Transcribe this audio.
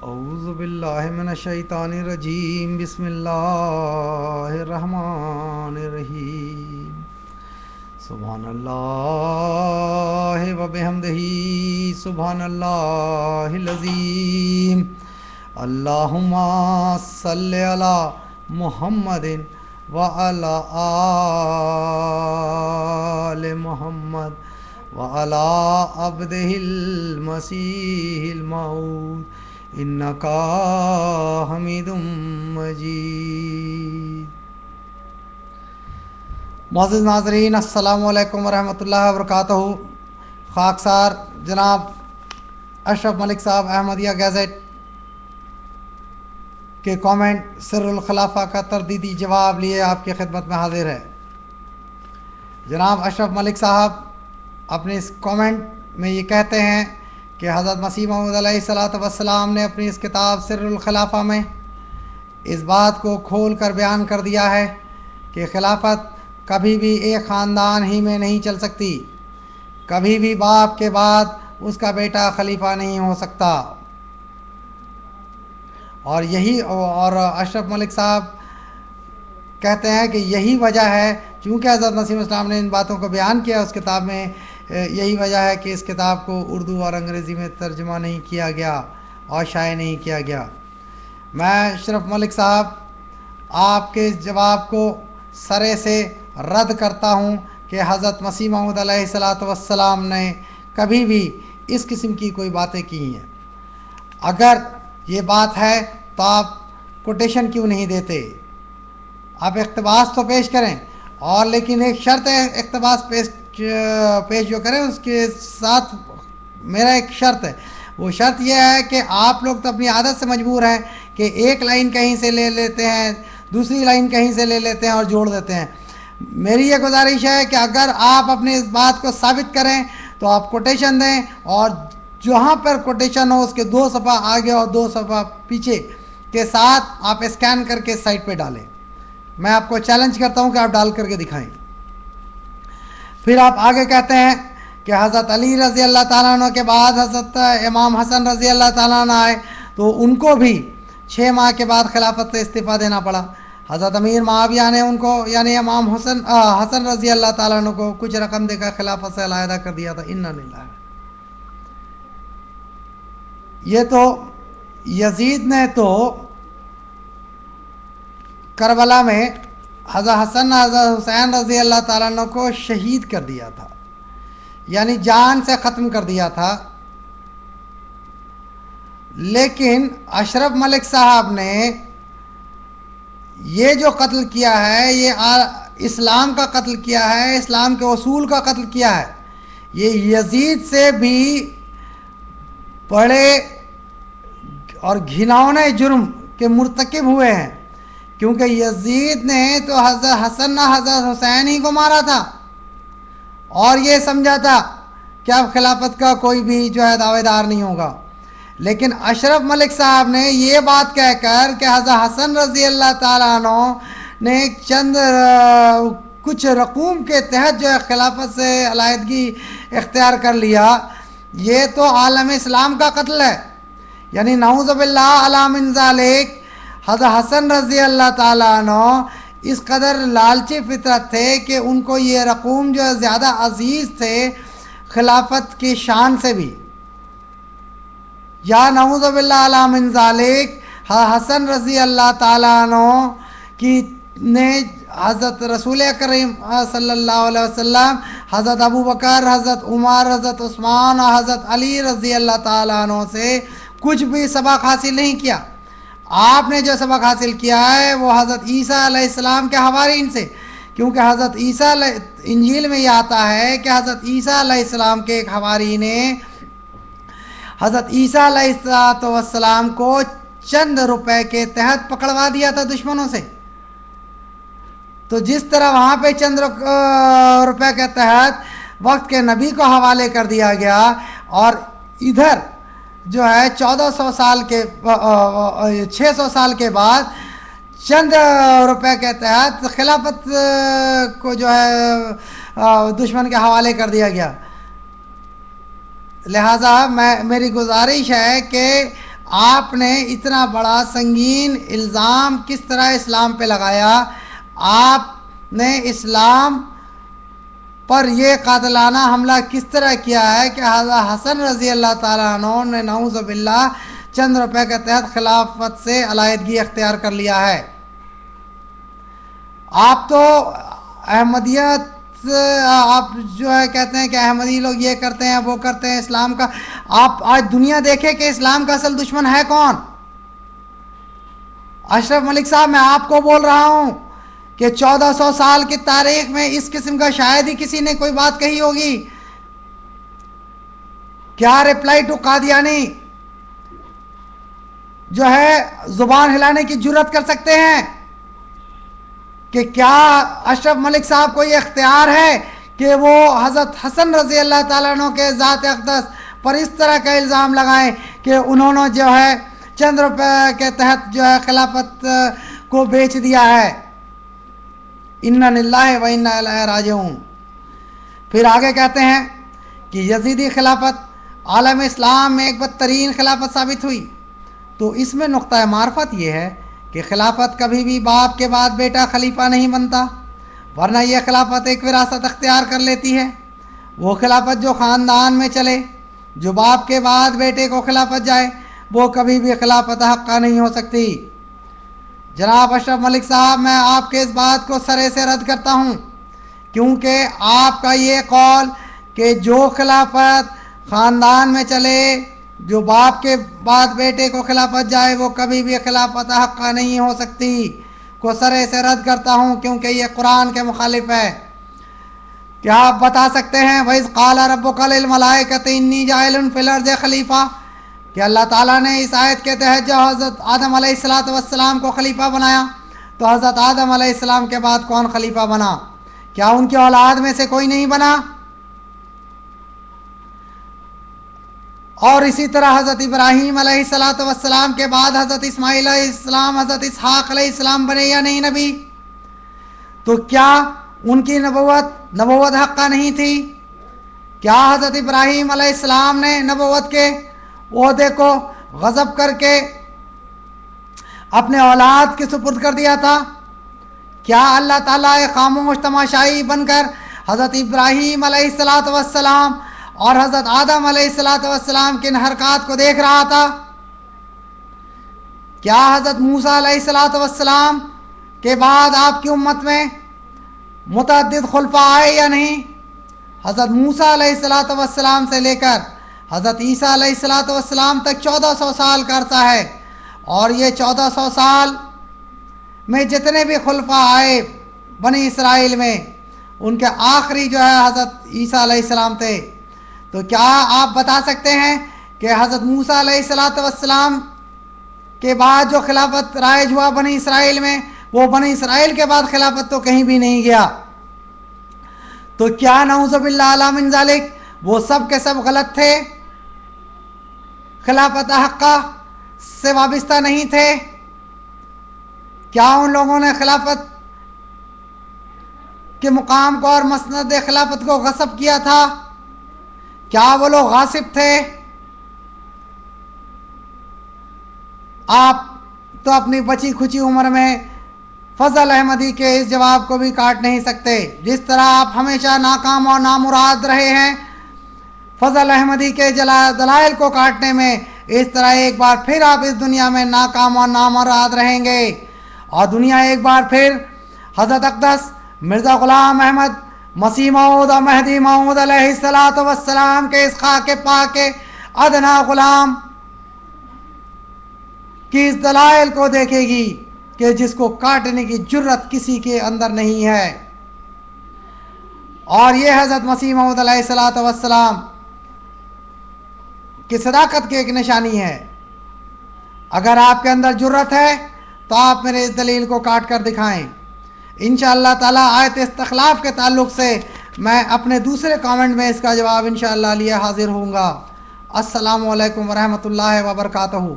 اعوذ باللہ من الشیطان الرجیم بسم اللہ الرحمن الرحیم سبحان اللہ و بحمدہ سبحان اللہ العظیم اللہم صلی علی محمد وعلی آل محمد وعلی عبدہ المسیح الموعود انکا حمید مجید۔ معزز ناظرین، السلام علیکم ورحمۃ اللہ وبرکاتہ۔ خاکسار جناب اشرف ملک صاحب احمدیہ گیزٹ کے کامنٹ سر الخلافہ کا تردیدی جواب لیے آپ کی خدمت میں حاضر ہے۔ جناب اشرف ملک صاحب اپنے اس کامنٹ میں یہ کہتے ہیں کہ حضرت مسیح موعود علیہ الصلاۃ والسلام نے اپنی اس کتاب سر الخلافہ میں اس بات کو کھول کر بیان کر دیا ہے کہ خلافت کبھی بھی ایک خاندان ہی میں نہیں چل سکتی، کبھی بھی باپ کے بعد اس کا بیٹا خلیفہ نہیں ہو سکتا۔ اور اشرف ملک صاحب کہتے ہیں کہ یہی وجہ ہے، چونکہ حضرت مسیح السلام نے ان باتوں کو بیان کیا اس کتاب میں، یہی وجہ ہے کہ اس کتاب کو اردو اور انگریزی میں ترجمہ نہیں کیا گیا اور شائع نہیں کیا گیا۔ میں اشرف ملک صاحب آپ کے اس جواب کو سرے سے رد کرتا ہوں کہ حضرت مسیح موعود علیہ الصلاۃ والسلام نے کبھی بھی اس قسم کی کوئی باتیں کی ہیں۔ اگر یہ بات ہے تو آپ کوٹیشن کیوں نہیں دیتے؟ آپ اقتباس تو پیش کریں، اور لیکن ایک شرط ہے اقتباس پیش جو کریں اس کے ساتھ میرا ایک شرط ہے، وہ شرط یہ ہے کہ آپ لوگ تو اپنی عادت سے مجبور ہیں کہ ایک لائن کہیں سے لے لیتے ہیں، دوسری لائن کہیں سے لے لیتے ہیں اور جوڑ دیتے ہیں۔ میری یہ گزارش ہے کہ اگر آپ اپنے اس بات کو ثابت کریں تو آپ کوٹیشن دیں، اور جہاں پر کوٹیشن ہو اس کے 2 صفحہ آگے اور 2 صفحہ پیچھے کے ساتھ آپ اسکین کر کے سائٹ پہ ڈالیں۔ میں آپ کو چیلنج کرتا ہوں کہ آپ ڈال کر کے دکھائیں۔ پھر آپ آگے کہتے ہیں کہ حضرت علی رضی اللہ تعالیٰ عنہ کے بعد حضرت امام حسن رضی اللہ تعالیٰ عنہ آئے تو ان کو بھی 6 ماہ کے بعد خلافت سے استعفیٰ دینا پڑا۔ حضرت امیر معاویہ نے ان کو یعنی امام حسن رضی اللہ تعالیٰ عنہ کو کچھ رقم دے کر خلافت سے علیحدہ کر دیا تھا۔ انا للہ۔ یہ تو یزید نے تو کربلا میں حضرت حسن حضرت حسین رضی اللہ تعالیٰ عنہ کو شہید کر دیا تھا، یعنی جان سے ختم کر دیا تھا۔ لیکن اشرف ملک صاحب نے یہ جو قتل کیا ہے یہ اسلام کا قتل کیا ہے، اسلام کے اصول کا قتل کیا ہے۔ یہ یزید سے بھی بڑے اور گھناؤنے جرم کے مرتکب ہوئے ہیں، کیونکہ یزید نے تو حضرت حسن حضرت حسین ہی کو مارا تھا اور یہ سمجھا تھا کہ اب خلافت کا کوئی بھی جو ہے دعوے دار نہیں ہوگا۔ لیکن اشرف ملک صاحب نے یہ بات کہہ کر کہ حضرت حسن رضی اللہ تعالیٰ عنہ نے کچھ رقوم کے تحت جو ہے خلافت سے علیحدگی اختیار کر لیا، یہ تو عالم اسلام کا قتل ہے۔ یعنی نعوذ باللہ علی من ذالک، حضرت حسن رضی اللہ تعالیٰ عنہ اس قدر لالچی فطرت تھے کہ ان کو یہ رقوم جو ہے زیادہ عزیز تھے خلافت کی شان سے بھی۔ یا نعوذ باللہ علی من ذالک، حسن رضی اللہ تعالیٰ عنہ نے حضرت رسول کریم صلی اللہ علیہ وسلم، حضرت ابو بکر، حضرت عمر، حضرت عثمان اور حضرت علی رضی اللہ تعالیٰ عنہ سے کچھ بھی سبق حاصل نہیں کیا۔ آپ نے جو سبق حاصل کیا ہے وہ حضرت عیسیٰ علیہ السلام کے حوارین سے، کیونکہ حضرت عیسیٰ انجیل میں یہ آتا ہے کہ حضرت عیسیٰ علیہ السلام کے ایک حواری نے حضرت عیسیٰ علیہ السلام کو چند روپے کے تحت پکڑوا دیا تھا دشمنوں سے۔ تو جس طرح وہاں پہ چند روپے کے تحت وقت کے نبی کو حوالے کر دیا گیا، اور ادھر جو ہے 1400 سال کے 600 سال کے بعد چند روپے کے تحت خلافت کو جو ہے دشمن کے حوالے کر دیا گیا۔ لہٰذا میری گزارش ہے کہ آپ نے اتنا بڑا سنگین الزام کس طرح اسلام پہ لگایا؟ آپ نے اسلام پر یہ قاتلانہ حملہ کس طرح کیا ہے کہ حضرت حسن رضی اللہ تعالیٰ عنہ نے نعوذ باللہ چند روپے کے تحت خلافت سے علیحدگی اختیار کر لیا ہے؟ آپ تو احمدیت، آپ جو ہے کہتے ہیں کہ احمدی لوگ یہ کرتے ہیں وہ کرتے ہیں اسلام کا. آپ آج دنیا دیکھے کہ اسلام کا اصل دشمن ہے کون؟ اشرف ملک صاحب، میں آپ کو بول رہا ہوں کہ 1400 سال کی تاریخ میں اس قسم کا شاید ہی کسی نے کوئی بات کہی ہوگی. کیا ریپلائی ٹو قادیانی جو ہے زبان ہلانے کی جرت کر سکتے ہیں کہ کیا اشرف ملک صاحب کو یہ اختیار ہے کہ وہ حضرت حسن رضی اللہ تعالیٰ عنہ کے ذات اقدس پر اس طرح کا الزام لگائیں کہ انہوں نے جو ہے چند روپے کے تحت جو ہے خلافت کو بیچ دیا ہے؟ انا للہ و انا الیہ راجعون. پھر آگے کہتے ہیں کہ یزیدی خلافت عالم اسلام میں ایک بدترین خلافت ثابت ہوئی. تو اس میں نقطہ معرفت یہ ہے کہ خلافت کبھی بھی باپ کے بعد بیٹا خلیفہ نہیں بنتا، ورنہ یہ خلافت ایک وراثت اختیار کر لیتی ہے. وہ خلافت جو خاندان میں چلے، جو باپ کے بعد بیٹے کو خلافت جائے، وہ کبھی بھی خلافت حقہ نہیں ہو سکتی. جناب اشرف ملک صاحب، میں آپ کے اس بات کو سرے سے رد کرتا ہوں، کیونکہ آپ کا یہ قول کہ جو خلافت خاندان میں چلے، جو باپ کے بعد بیٹے کو خلافت جائے، وہ کبھی بھی خلافت حقہ نہیں ہو سکتی، کو سرے سے رد کرتا ہوں، کیونکہ یہ قرآن کے مخالف ہے. کیا آپ بتا سکتے ہیں وَإِذْ قَالَ رَبُّكَ لِلْمَلَائِكَةِ إِنِّي جَاعِلٌ فِي الْأَرْضِ خَلِيفَةً، کہ اللہ تعالیٰ نے اس آیت کے تحت جو حضرت آدم علیہ السلام کو خلیفہ بنایا، تو حضرت آدم علیہ السلام کے بعد کون خلیفہ بنا؟ کیا ان کی اولاد میں سے کوئی نہیں بنا؟ اور اسی طرح حضرت ابراہیم علیہ السلام کے بعد حضرت اسماعیل علیہ السلام، حضرت اسحاق علیہ السلام بنے یا نہیں نبی؟ تو کیا ان کی نبوت حقہ نہیں تھی؟ کیا حضرت ابراہیم علیہ السلام نے نبوت کے عہدے کو غصب کر کے اپنے اولاد کے سپرد کر دیا تھا؟ کیا اللہ تعالیٰ ایک خاموش تماشائی بن کر حضرت ابراہیم علیہ السلام اور حضرت آدم علیہ السلام کی ان حرکات کو دیکھ رہا تھا؟ کیا حضرت موسیٰ علیہ السلام کے بعد آپ کی امت میں متعدد خلفاء آئے یا نہیں؟ حضرت موسیٰ علیہ السلام سے لے کر حضرت عیسیٰ علیہ السلام تک 1400 سال کا عرصہ ہے، اور یہ 1400 سال میں جتنے بھی خلفاء آئے بنی اسرائیل میں، ان کے آخری جو ہے حضرت عیسیٰ علیہ السلام تھے. تو کیا آپ بتا سکتے ہیں کہ حضرت موسیٰ علیہ السلام کے بعد جو خلافت رائج ہوا بنی اسرائیل میں، وہ بنی اسرائیل کے بعد خلافت تو کہیں بھی نہیں گیا؟ تو کیا نعوذ باللہ اعلی من ذالک وہ سب کے سب غلط تھے، خلافت حقہ سے وابستہ نہیں تھے؟ کیا ان لوگوں نے خلافت کے مقام کو اور مسند خلافت کو غصب کیا تھا؟ کیا وہ لوگ غاصب تھے؟ آپ تو اپنی بچی کھچی عمر میں فضل احمدی کے اس جواب کو بھی کاٹ نہیں سکتے. جس طرح آپ ہمیشہ ناکام اور نامراد رہے ہیں فضل احمدی کے دلائل کو کاٹنے میں، اس طرح ایک بار پھر آپ اس دنیا میں ناکام اور نامراد رہیں گے، اور دنیا ایک بار پھر حضرت اقدس مرزا غلام احمد مسیح موعود اور مہدی موعود علیہ السلام کے اس خاک پاک کے ادنا غلام کی اس دلائل کو دیکھے گی کہ جس کو کاٹنے کی جرت کسی کے اندر نہیں ہے. اور یہ حضرت مسیح موعود علیہ السلام کی صداقت کی ایک نشانی ہے. اگر آپ کے اندر جرت ہے تو آپ میرے اس دلیل کو کاٹ کر دکھائیں. انشاءاللہ تعالی آیت استخلاف کے تعلق سے میں اپنے دوسرے کامنٹ میں اس کا جواب انشاءاللہ لیے حاضر ہوں گا. السلام علیکم ورحمۃ اللہ وبرکاتہ.